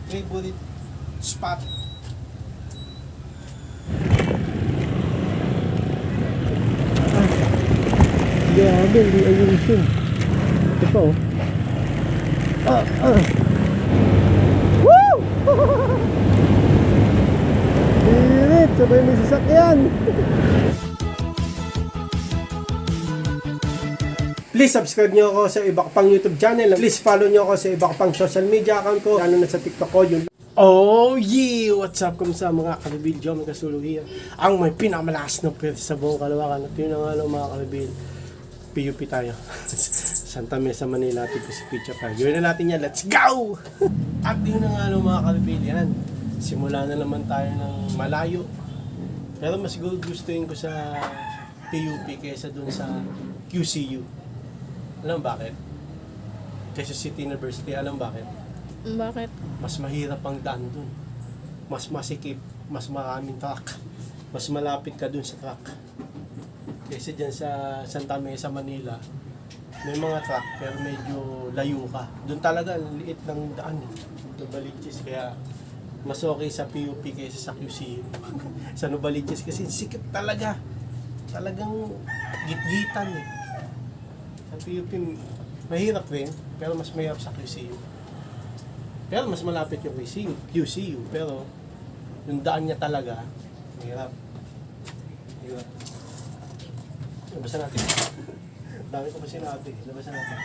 favorite spot. Grabe, hindi ayusin. Ito pa oh. Woo! Birit, sabay may sasakyan. Please subscribe nyo ako sa iba ko pang YouTube channel. Please follow nyo ako sa iba ko pang social media account ko. Lalo na sa TikTok ko. Yun. Oh yeah! What's up? Kamusta mga kalibil? Joe, may kasuluhiyan. Ang may pinakamalakas na pwede sa buong Kalawakan. At yun nga mga kalibil. PUP tayo. Santa Mesa, Manila. Atin ko si Picha pa. Gawin na natin yan. Let's go! At yun nga mga kalibil. Yan. Simula na naman tayo ng malayo. Pero mas gustuin ko sa PUP kaysa dun sa QCU. Alam bakit? Quezon City University, alam bakit? Bakit? Mas mahirap ang daan dun. Mas masikip, mas maraming truck. Mas malapit ka dun sa truck. Kasi dyan sa Santa Mesa, Manila, may mga truck pero medyo layo ka. Dun talaga, liit ng daan. Nubaliches, kaya mas okay sa PUP kaysa sa QC. Sa Nubaliches kasi sikip talaga. Talagang gitgitan eh. Sa PUP, mahirap rin, pero mas mahirap sa QCU. Pero mas malapit yung QCU, pero yung daan niya talaga, mahirap. Mahirap. Labasan natin. Dami ko pa sinabi. Labasan natin.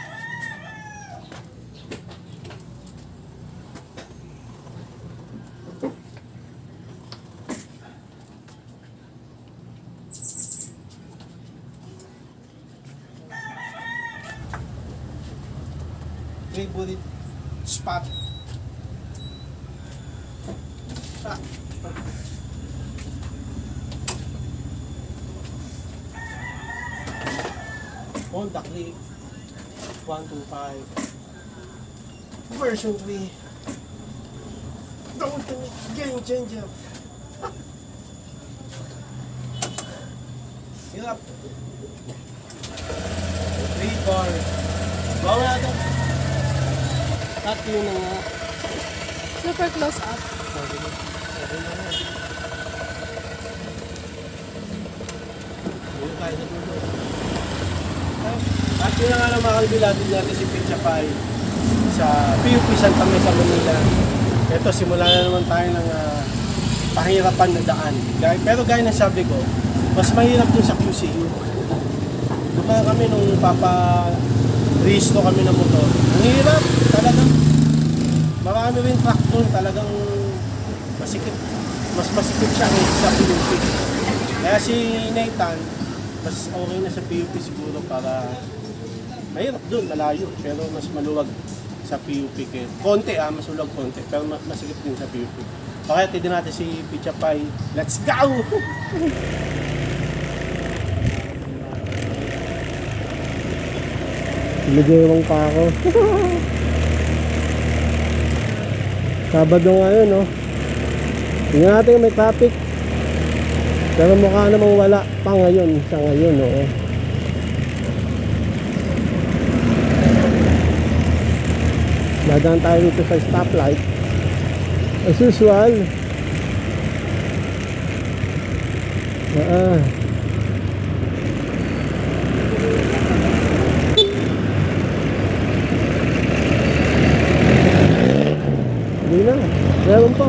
Favorite spot. Honda Click 125 version 3. Don't do it. Game changer. Hirap. 3 bar. Bawa natin. Tatlo na nga. Super close up. Bulo tayo sa dulo. At yun na nga ng mga kalbilatin natin si Picha Pai sa PUP Santa Mesa, Manila. Ito, simula na naman tayo ng pahirapan na daan. Pero gaya na sabi ko, mas mahirap dun sa QCU. Dumaan kami nung rehistro kami ng motor. Ang hirap, talagang marami rin truck doon, talagang masikip, mas masikip siya sa PUP. Kaya si Nathan, mas okay na sa PUP siguro para mahirap doon, malayo, pero mas maluwag sa PUP kaya konti mas maluwag konti, pero masikip din sa PUP. Okay, titin natin si Picha Pai. Let's go! Nagewang pa ako. Sabado ngayon, no? Tingnan natin may traffic. Pero mukha namang wala pa ngayon. Sa ngayon, no? Dadaan tayo dito sa stoplight. As usual. Hindi na. Meron pa.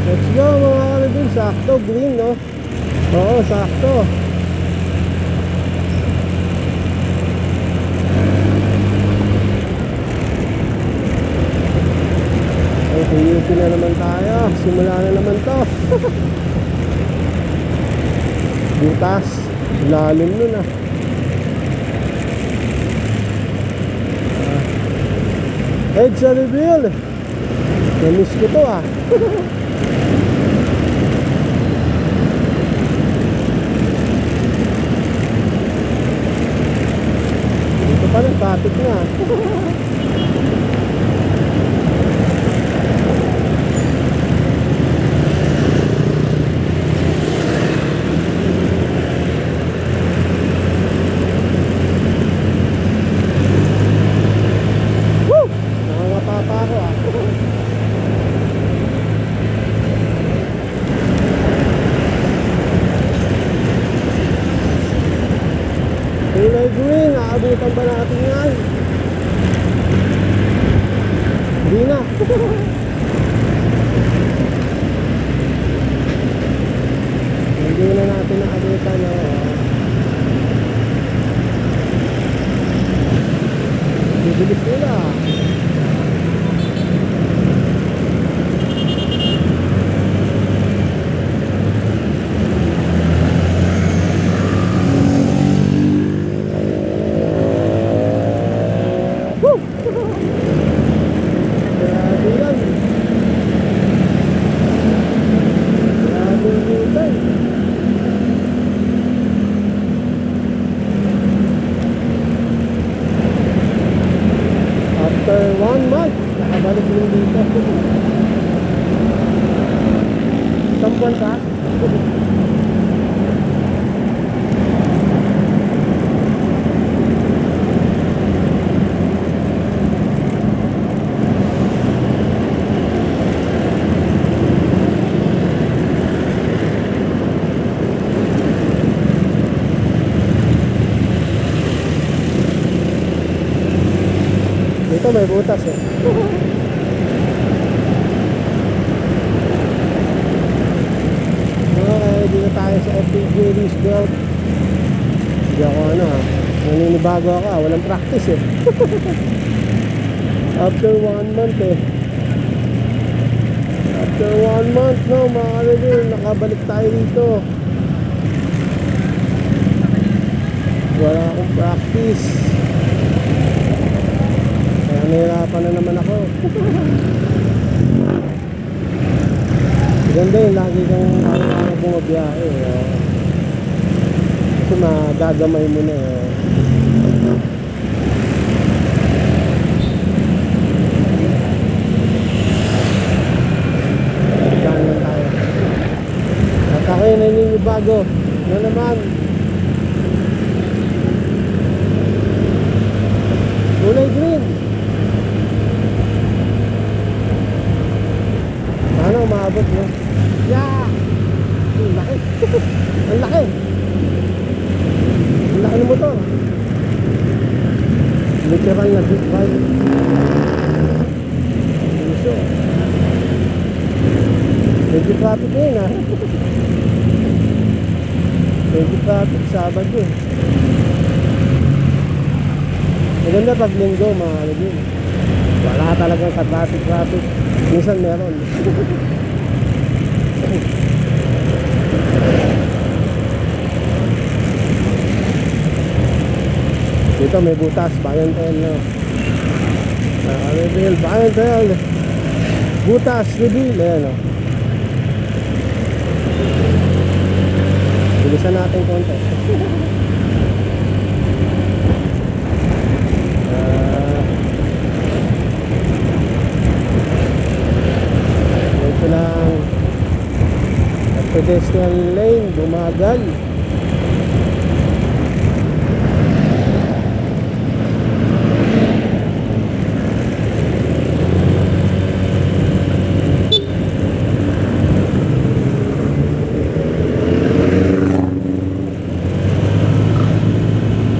Let's go mga kalibin. Sakto. Green, no? Oo, sakto. PUP na naman tayo. Simula na naman to. Butas. Lalim nun ah. Head sa reveal. Namiss ko to ah. Dito pa rin traffic na. Nakangapa pa ako ah. Hindi na natin nakakita na bibilis nila. Woo! Grabe yan. Grabe yung hintay. After 1 month, nakabalik din dito. Isang buwan ka? Dito may butas eh. Okay, dito tayo sa FPJ Roosevelt. Hindi ako naninibago ako, walang practice eh. After 1 month eh. After 1 month no, mga kalibir, nakabalik tayo dito. Wala akong practice. Kaya nahirapan na naman ako. Ganda yun, lagi kang araw-araw bumabiyahe kasi magagamay mo na Daan lang tayo. At ako'y naninibago na naman. Kulay green. Sana umabot mo. Yeah! Ang laki. Ang laki. Ang laki ng motor. Literal na big bike. Puso. Medyo traffic ngayon ha. Medyo traffic, Sabado. Maganda pag linggo mga kalibin. Wala talagang ka-traffic. Minsan meron. Dito may butas, Bayan Trail no? Bayan Trail. Butas, reveal. Ayan o. Bilisan natin konti. Ito lang pedestrian lane, bumagal.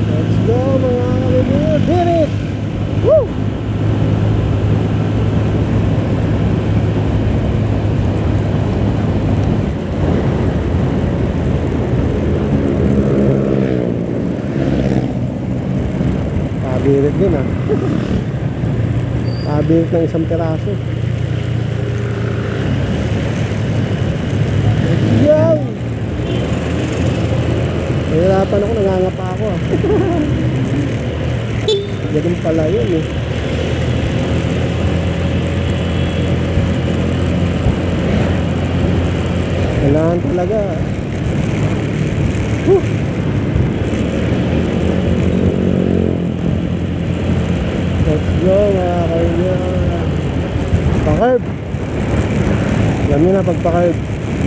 Let's go mga kalibir, hit it! Woo! Pabirit din ah. Pabirit ng isang piraso. Yan! Nahirapan ako, nangangapa ako ah. Ganun pala yun eh. Kailangan talaga. Whew! Let's go mga kaibigan. Pa-curb. Alam nyo na pagpa-curb,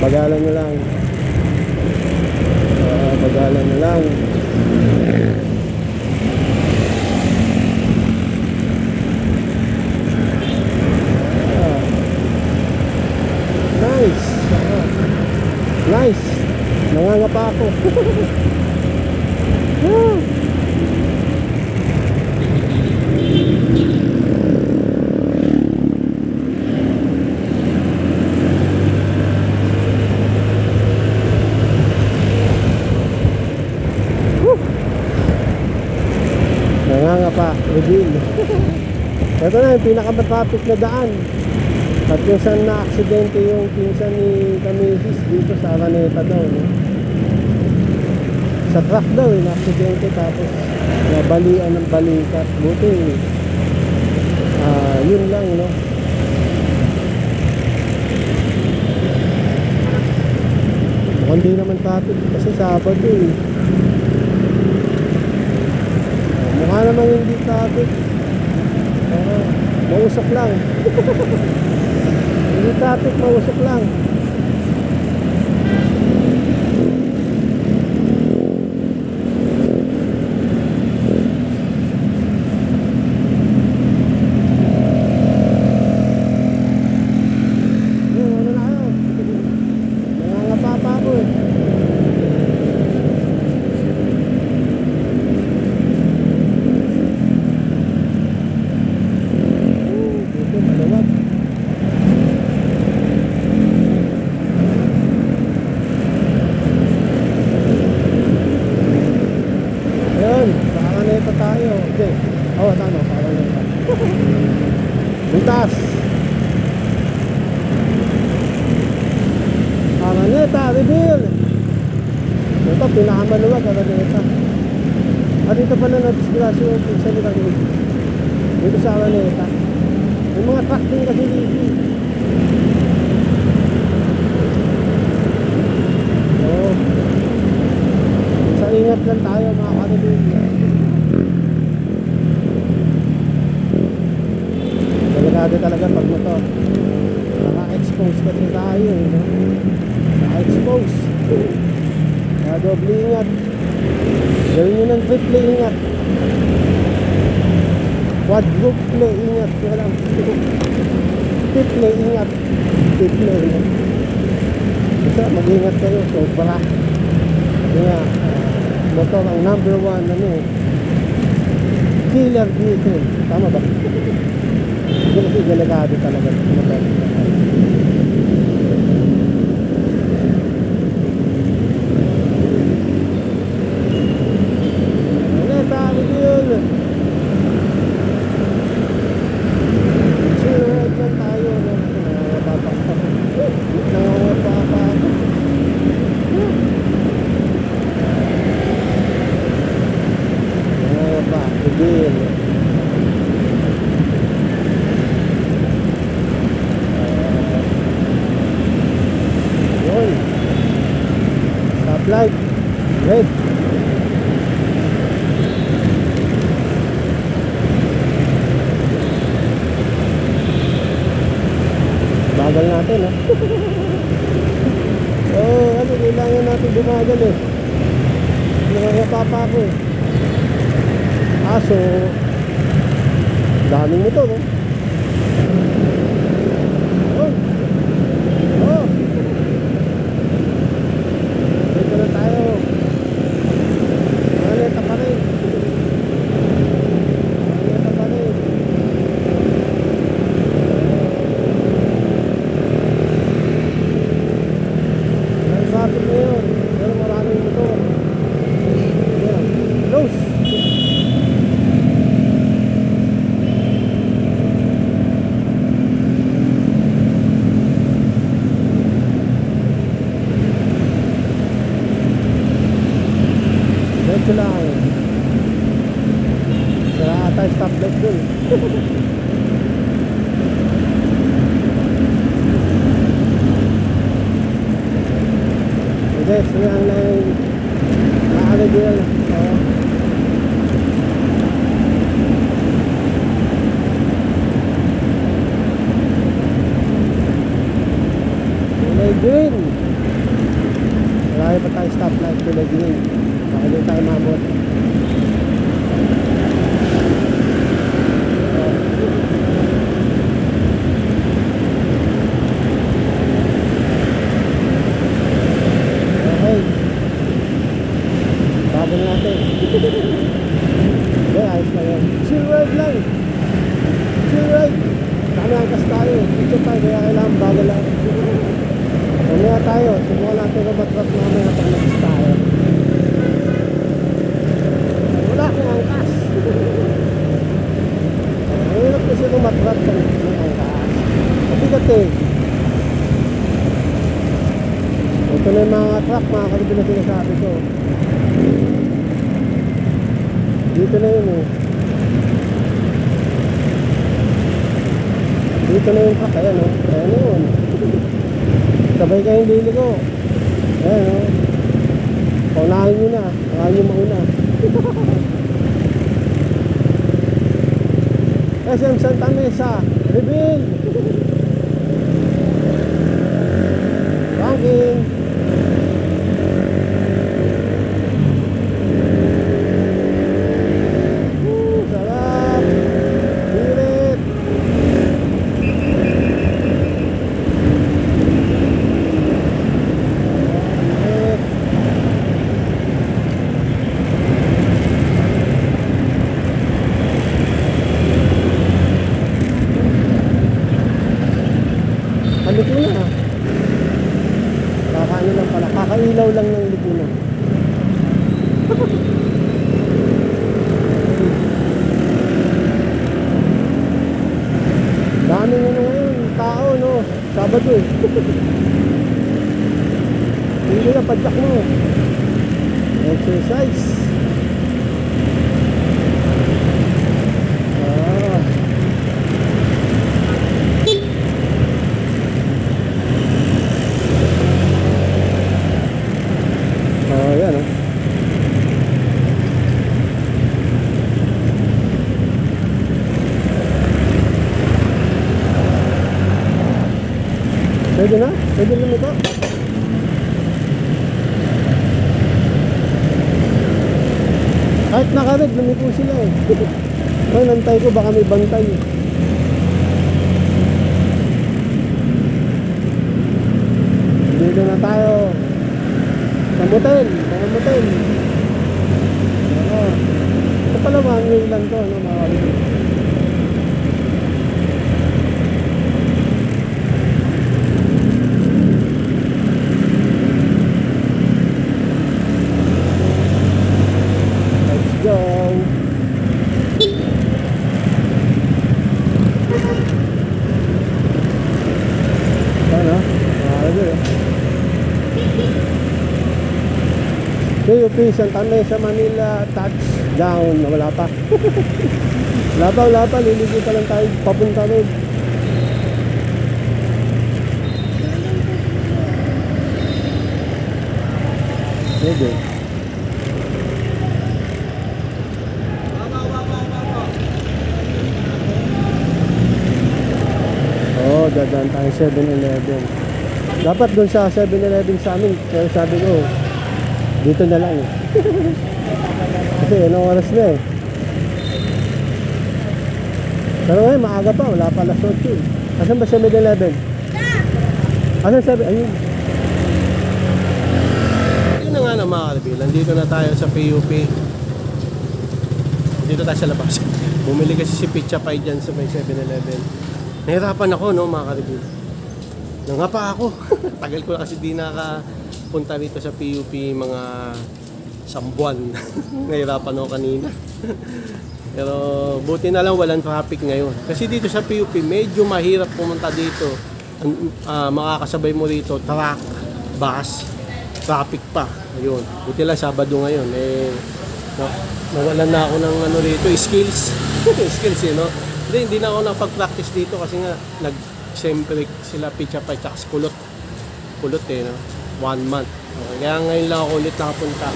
bagalan nyo lang. Bagalan nyo lang. Nice. Nice. Nangangapa ako. Ito na yung pinaka-traffic na daan. At yung saan na-aksidente yung pinsan ni Kamisis dito sa Araneta daw, no? Sa truck daw, na-aksidente tapos nabalian ng balikat. Buti, yun lang, no? Mukhang di naman traffic kasi Sabado, eh. Mukha naman hindi traffic. Pero mausok lang. Hindi traffic, mausok lang. Ayun, ano na kayo? Nangangapa pa ako eh. Dito, malawag. Ayun, sa Araneta tayo. Okay. Oo, tama, sa Araneta. Butas. Araneta, reveal. Ito, pinakamaluwag, Araneta. At dito pala na-disgrasya yung pizza ni Kamisis. Dito sa Araneta. May mga truck din kasi dito. Oo. Sa ingat lang tayo mga kanilin. Delikado talaga pag motor. Naka-expose kasi tayo, no? Naka-expose. Kaya doble ingat. Gawin nyo ng triple ingat. Quadruple ingat. Kaya lang. Triple ingat. Triple ingat. Basta mag-ingat kayo. Sobra. Kaya motor ang number 1 ano eh. Killer vehicle. Tama ba? Kasi delikado talaga. Ano tayo yun? Sure, dyan tayo. Nangangapapak. Nangangapapak. Nangangapak. Reveal. Stoplight. Red. Bagal natin, ha? Oo, ano, kailangan natin bumagal, eh. Nangangapapa ako, eh. Aso, daming motor, no? Oh. Oh. Dito na tayo. Araneta pa rin. Araneta pa rin. Ang traffic ngayon. Pero maraming motor. Ayan. Close. Diretso lang. Sira ata yung stoplight dun. Hindi, sira na yung nakalagyan. Kulay green. Marami pa tayong stoplight, kulay green. Baka hindi tayo mabot. Okay. Bagal natin. Okay, ayos na yan. Chill ride lang. Chill ride. Kami angkas tayo. Dito tayo, kaya kailangan bagal lang. Mamaya tayo. Subukan natin na batrap namin at nagis tayo. Wala akong angkas. matrat ka ng taas. Mabigat eh. Ito na yung mga truck, mga kalibin na sinasabi ko. Dito na yun eh. Dito na yung truck, ayan o. Ayan na yun. Sabay kayong liligo. Ayan o. Paunahin nyo na. Paunahin nyo mauna. SM Santa Mesa. Reveal. Ranking. Sarap. Hirit. Hirit. Halito na. Kakaano lang pala. Kakailaw lang ng likunan. Daming ano ngayon, tao no. Sabado eh. Hindi na padyak mo. Exercise. Ah. Oh, yan oh. Pwede na? Pwede lumiko? Kahit nakared, lumiko sila eh. Ay, nantay ko, baka may bantay eh. Dito na tayo. Sa motel, mga motel. Oo. Ito pala mga ngayon lang to, no, mga kalibin. Let's go. Ano? Mga kalibin. PUP Santa Mesa, Manila, touchdown. Wala pa. Wala pa. Liligo pa lang tayo. Papunta rin. Pwede. Oo, dadaan tayo 7-Eleven. Dapat doon sa 7-Eleven sa amin. Pero sabi ko, dito na lang eh. Kasi anong oras na eh. Pero ngayon maaga pa, wala pa alas 8 eh. Asan ba 7-Eleven? Asan 7? Ayun. Yun na nga na mga kalibin. Nandito na tayo sa PUP. Dito tayo sa labas. Bumili kasi si Pizza Pie dyan sa may 7-Eleven. Nahirapan ako no mga kalibin. Nangapa ako. Tagal ko na kasi di nakapunta rito sa PUP mga sambuan. Nahirapan ako kanina. Pero buti na lang walang traffic ngayon. Kasi dito sa PUP medyo mahirap pumunta dito. Makakasabay mo rito truck, bus, traffic pa. Ayun. Buti lang Sabado ngayon. Nawalan na ako ng ano rito, skills. Skills no? Hindi na ako nakapag-practice dito kasi nga siyempre sila Pizza Pie tsaka kulot eh no? 1 month. Okay, kaya ngayon lang ako ulit nakapunta.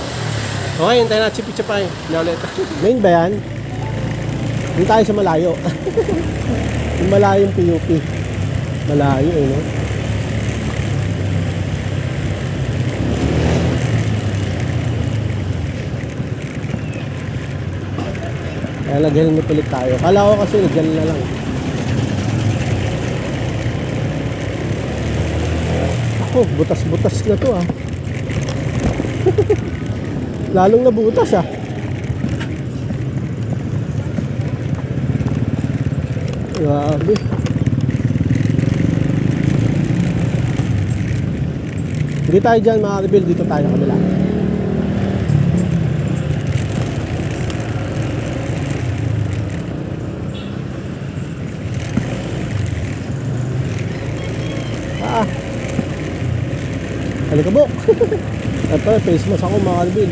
Okay, hintayin natin si Pizza Pie na ulit. Main ba yan? Hindi tayo sa malayo. Yung malayong PUP. Malayo eh no? Kaya nag-helmet ulit tayo. Kala ko kasi nag-gel na lang. Ako, butas-butas na to ah. Lalong nabutas ah. Grabe. Hindi tayo dyan mga reveal. Dito tayo sa kabila. Alikabok. At pala, face mask ako mga kalbil.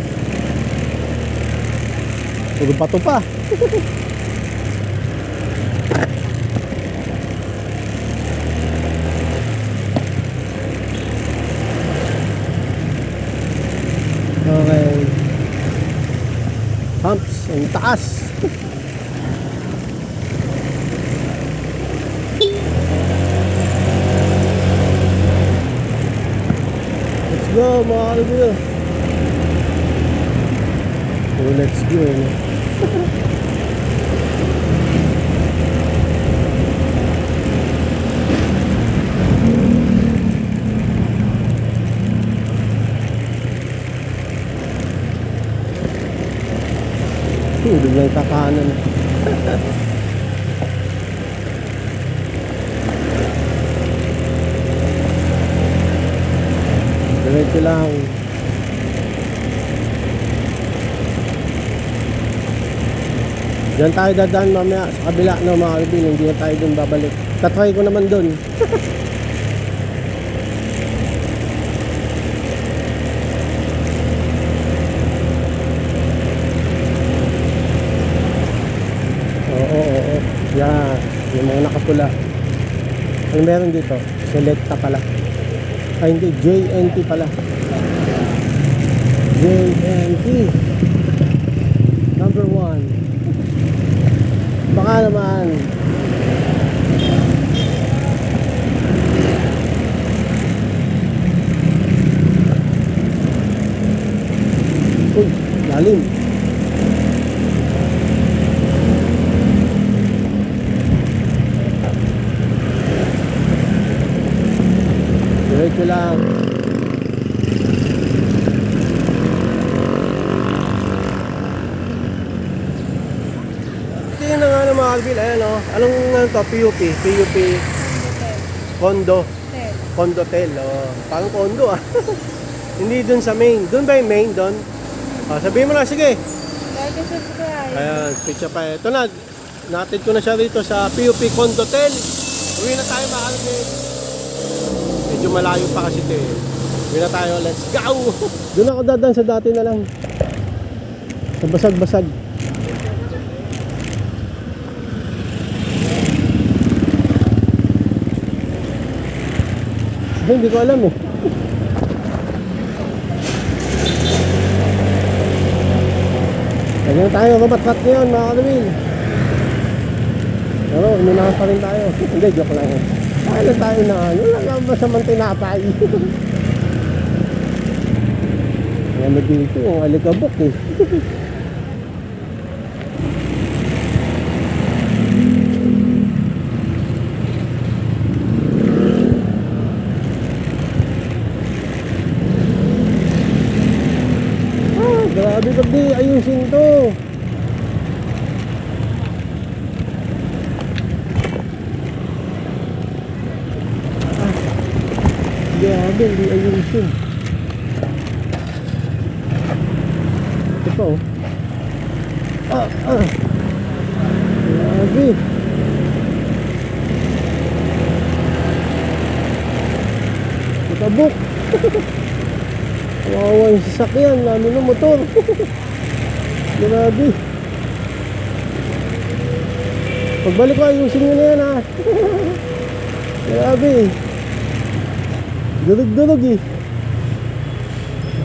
Puro bato pa. Okay. Humps, ang taas. Let's go mga kalbil. Oh, let's go. Biglang kakanan. Diretso lang. Diyan tayo dadaan mamaya sa kabila no mga kalbil. Hindi na tayo dun babalik. Tatry ko naman dun. Oo. Yan. Yung mga nakapula. Ano meron dito? Selecta pala. Ay hindi, JNT pala. JNT number 1. Baka naman. Uy, lalim. Diretso lang. Ito yun na nga ng mga kalbil. Ayan o. Anong ano to? PUP. PUP Condo. Condotel. Oh. Parang condo ah. Hindi dun sa main. Dun ba yung main? Dun? Oh, sabihin mo na. Sige. Like and subscribe. Ayan. Picture pa. Ito na. Natid ko na siya rito sa PUP Condotel. Uwi na tayo mga kalbil. Medyo malayo pa kasi ito eh. Uwi na tayo, let's go! Doon ako dadaan sa dati na lang. Sa basag-basag. Ay, hindi ko alam eh. Ganyan tayo, kabat-kat ngayon mga kalawin. Pero uminahan pa rin tayo. Hindi, joke lang eh. Kaya lang tayo na ano, wala lang masamang tinapay. Ano dito, ang alikabok eh. Grabe gabi, ayusin to. Grabe, hindi ayusin. Ito pa oh. Grabe. Matabok. Kawawa yung sasakyan, lalo na motor. Grabe. Pagbalik ko, ayusin nyo na yan ha. Grabe. Durug-durug eh.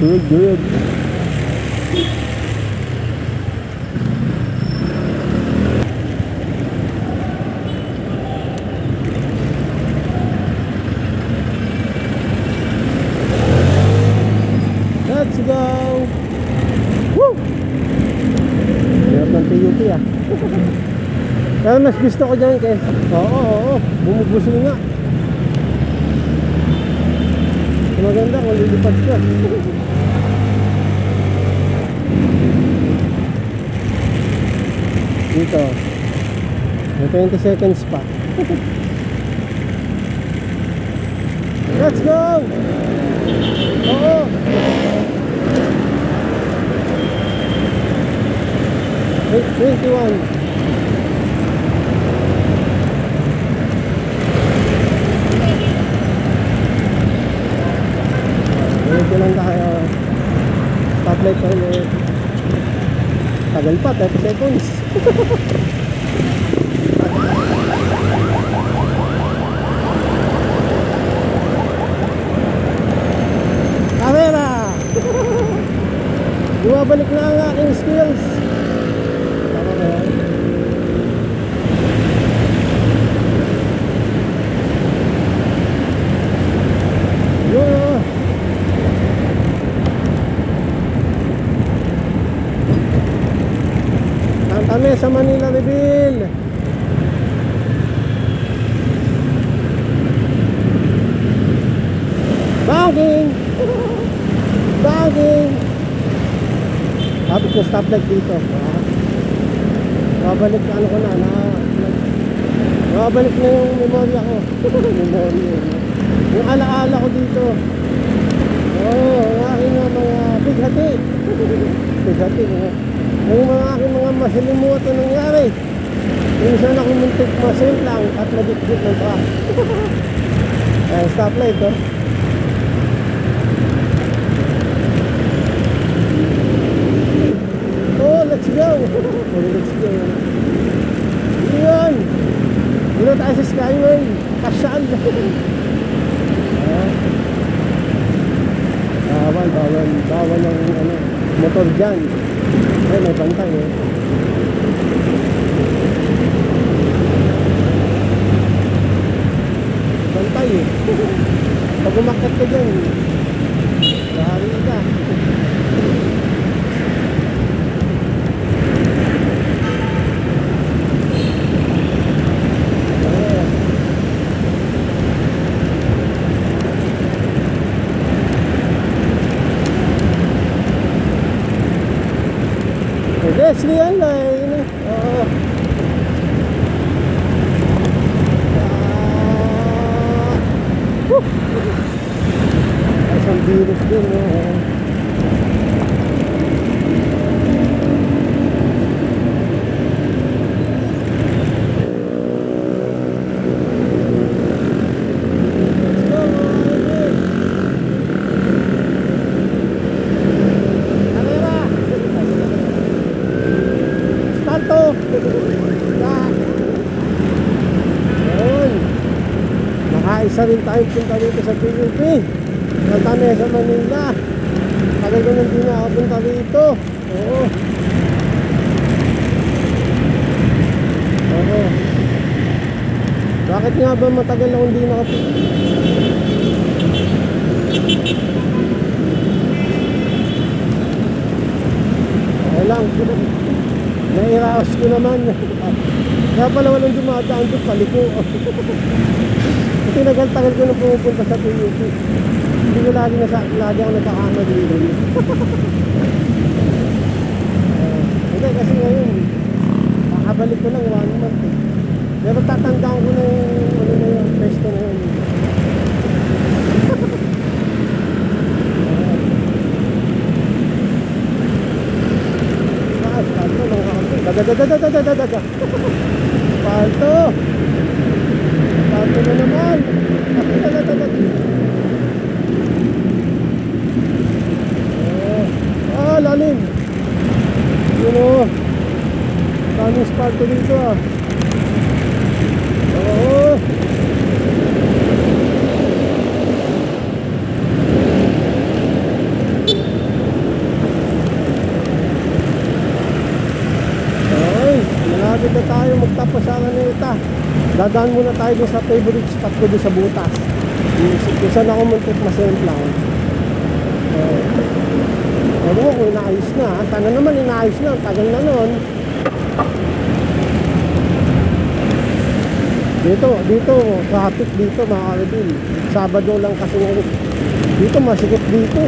Durug-durug. Let's go! Woo! Hirap ng PUP ah. Pero mas gusto ko dyan kaya. Oo. Bumubusil nga. Maganda kung lilipad ka. Dito. May 20 seconds pa. Let's go! Oo! Wait, 21. stoplight pa ulit. Tagal pa, 30 seconds. Camera! Bumabalik na ang aking skills. Tama ba yan? Yun o. Kami sa Manila Reveal. Banging! Banging! Tapos na stoplight dito. Babalik na ano ko na. Babalik na yung memorya ko. Memorya. Yung alaala ko dito. Oo, ang aking mga bighati. Bighati. Yung mga aking mga masalimuot na nangyari. Minsan ako muntik masimplang at madikdik ng truck. Ayan, stoplight oh. Oh, let's go! Oh, let's go. Yun! Dito tayo sa Skyway. Kasyaan. Bawal ang ano, motor dyan. Ay, may bantay eh. Bantay eh. Pag umakyat ka dyan, lahari ka. Leslie yan line. Oo. Isang virus din. Isa rin tayo punta dito sa PUP Santa Mesa, Manila. Tagal ko nang di na ako punta dito. Oo. Bakit nga ba matagal akong di nakapunta? Okay lang. Nairaos ko naman. Kaya pala walang dumadaan doon, paliko. Kasi tagal ko na pumupunta sa PUP. Hindi ko lagi ako nagkakamali doon. Hindi kasi ngayon, makabalik ko lang 1 month eh. Pero tatandaan ko na yung ano na yung pesto na yun. Dadadadadadadadada. Palto. Palto na naman. Lalim. Yun o. Daming spalto dito ah. Oo. Malapit na tayo magtapos sa Araneta. Dadaan muna tayo dun sa favorite spot ko dun sa Butas. Kung saan ako muntik masemplang. Ewan ko kung inaayos na. Sana naman inaayos na. Tagal na nun. Dito, traffic dito mga karibin. Sabado lang kasi ngayon. Dito, masikip dito.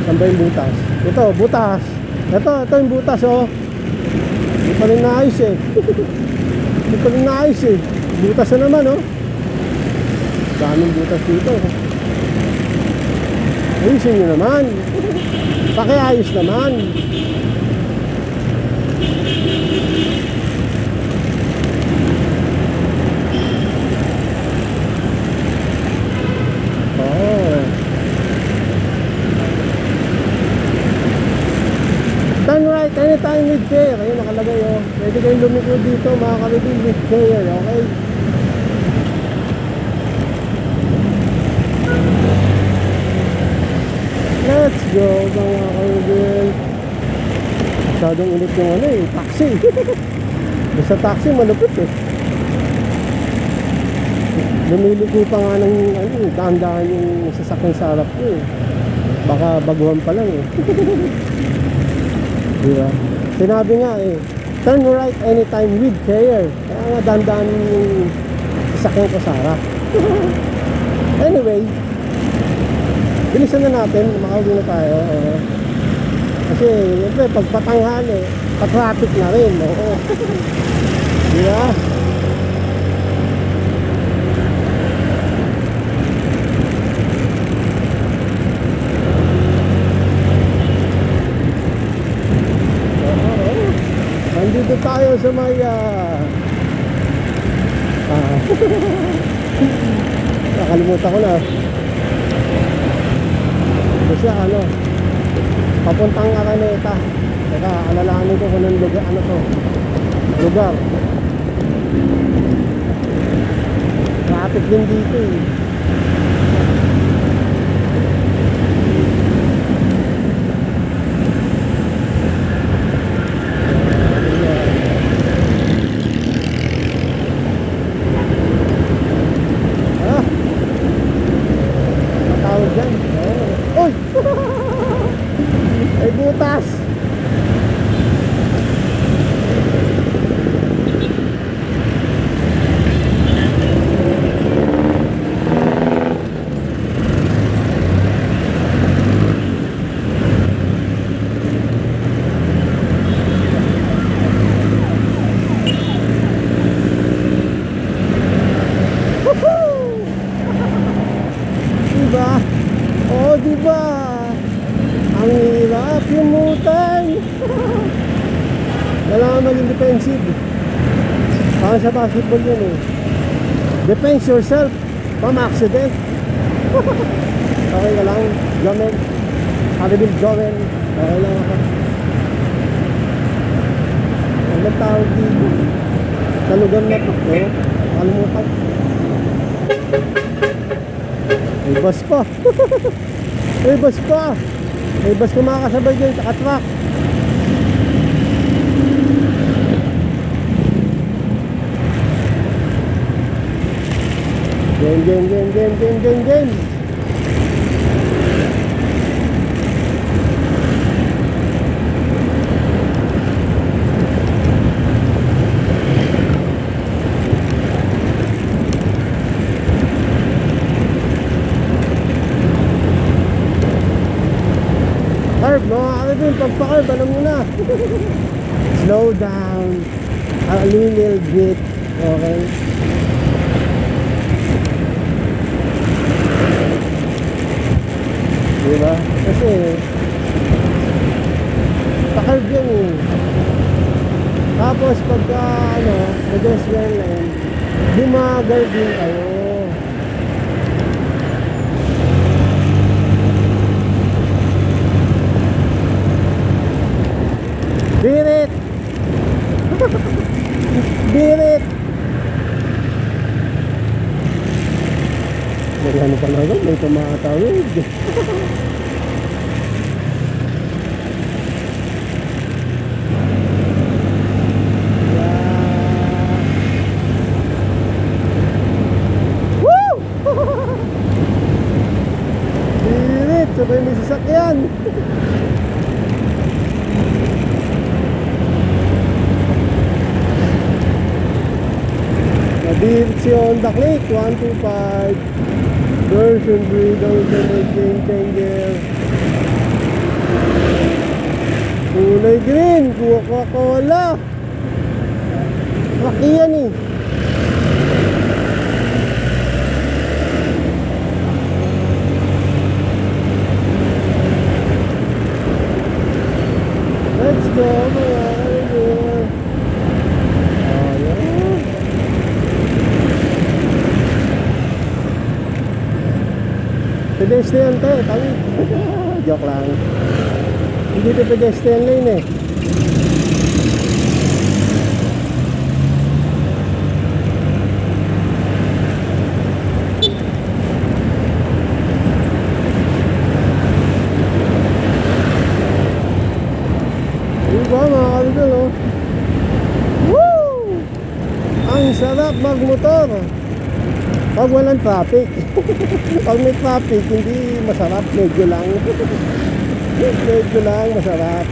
Saan ba yung Butas? Ito, Butas. Ito yung Butas oh. Hindi pa rin naayos eh. Hindi pa rin naayos eh. Butas na naman oh. Daming butas dito. Ayusin nyo naman. Pakiayos naman. anytime with care. Ayun, nakalagay oh. Pwede kayong lumiko dito mga kalibin with care, okay? Let's go mga kalibin. Masyadong init yung ano eh, taxi. Sa taxi malupit eh. Lumiliko pa nga ng ano, dahan-dahan yung sasakyan sa harap ko eh. Baka baguhan pa lang eh. Diba? Sinabi nga eh, turn right anytime with care. Kaya nga dahan-dahan yung sasakyan ko sa harap. Anyway, bilisan na natin, makauwi na tayo. Kasi, siyempre, pag patanghal eh, pa-traffic na rin. Oo. Diba? Nandito tayo sa may nakalimutan ko na. Kasi ano, papuntang Araneta. Teka, alalahanin ko kung anong lugar, ano to, lugar. Traffic din dito eh. Ay butas. Diba? Oh, diba? Ang hirap yumutan. Kailangan maging defensive. Parang sa basketball yun eh. Defense yourself from accident. Okay ka lang, Jomel. Haribil Jomel. Okay lang ako. Anong tawag dito? Sa lugar na to, nakalimutan. May bus pa. May bus pa. May bus na makakasabay dyan sa truck. Game. Carb, mga karibin, pagpa-carb, alam mo na. Slow down. A little bit. Okay. Diba? Kasi pa-carb yan eh. Tapos pagka ano, pedestrian lane, bumagal din kayo. Birit! Birit! May ano pa na doon, may tumakatawid. Woo! Birit! Sabay may sasakyan! Nabirit si Honda Click 125 version 3008 game changer. Kulay green, Coca-Cola. Laki yan eh. Let's go mga kaibigan. Ayan. Pedestrian to, tawid. Joke lang. Hindi ito pedestrian lane eh. idol, oh. Woo! Ang sarap magmotor. Pag walang traffic. Pag may traffic, hindi masarap. Medyo lang. Medyo lang masarap.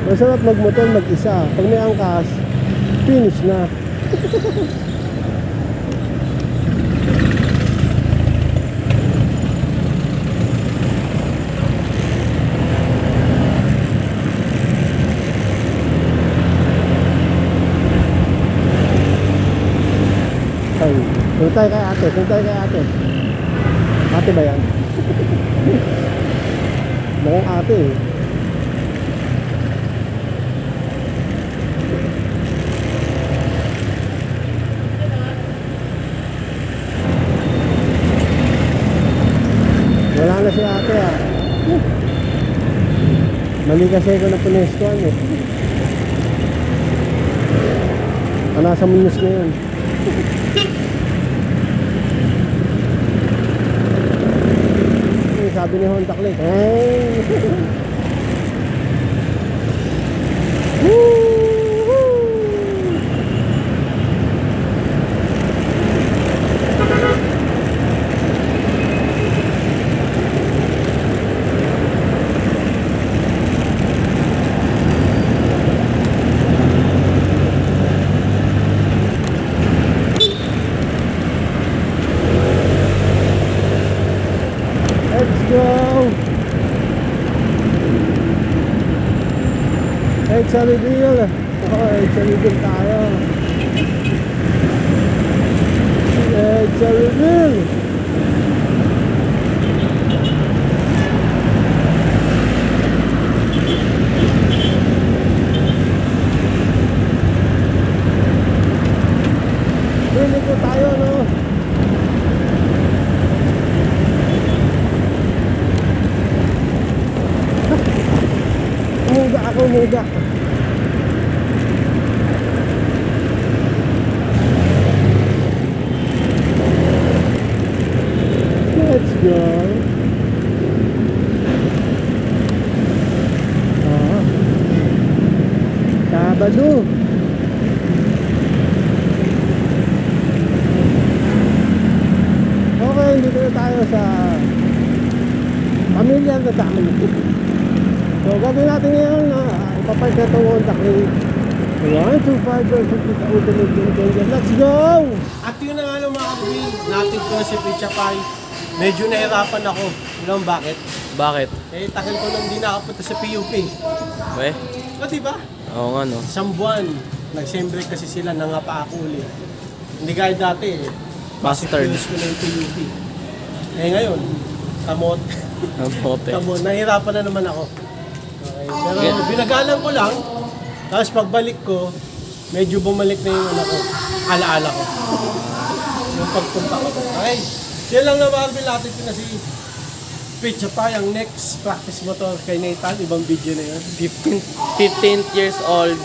Masarap magmotor mag-isa. Pag may angkas, finish na. Ay, tuntay kay ate, tuntay kay ate. Ate ba yan? Mukhang ate eh. Wala na si ate ah. Mali kasi ko na punestuan eh. Nasa munyos na yun. Sabi ni Honda Click, hey! Let's go! It's a reveal. Oh, it's a reveal tayo. It's a reveal. Pili ko tayo, no? Umuga ako, umuga. Let's go. Sabado. Okay, dito na tayo sa pamilyar na dami. So, gagawin natin ngayon na ipapark na itong Honda Click. 125 versus the ultimate game changer. Let's go! At yun na nga lang mga kabin, natin ko na si Pizza Pie. Medyo nahirapan ako. Alam mo bakit? Bakit? Eh, takil ko nang di nakapunta sa PUP. We? O, diba? Oo nga no. Isang buwan, nag-sembreak kasi sila, nangapa ako ulit. Hindi gaya dati eh. Bastard. Secures ko na yung PUP. Eh ngayon, kamot. Ang bote. Kamot, nahirapan na naman ako. Okay. Pero binagalan ko lang, tapos pagbalik ko, medyo bumalik na yung anak ko, alaala ko. Yung pagpunta ko. Okay. Siya lang na Marvel natin na si Pizza Pie, ang next practice motor kay Nathan, ibang video na yun. 15th years old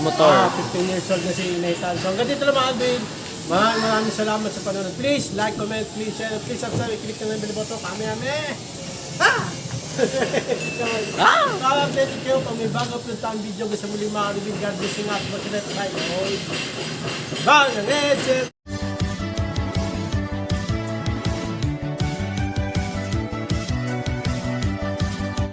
motor. 15 years old na si Nathan. So hanggang dito lang mga Alvin. Maraming salamat sa panonood. Please like, comment, please share, please subscribe, click na yung bell button. Kami. Update kayo pag may bago upload tayong video. Gusto muli mga Alvin. God bless you nga. Bye!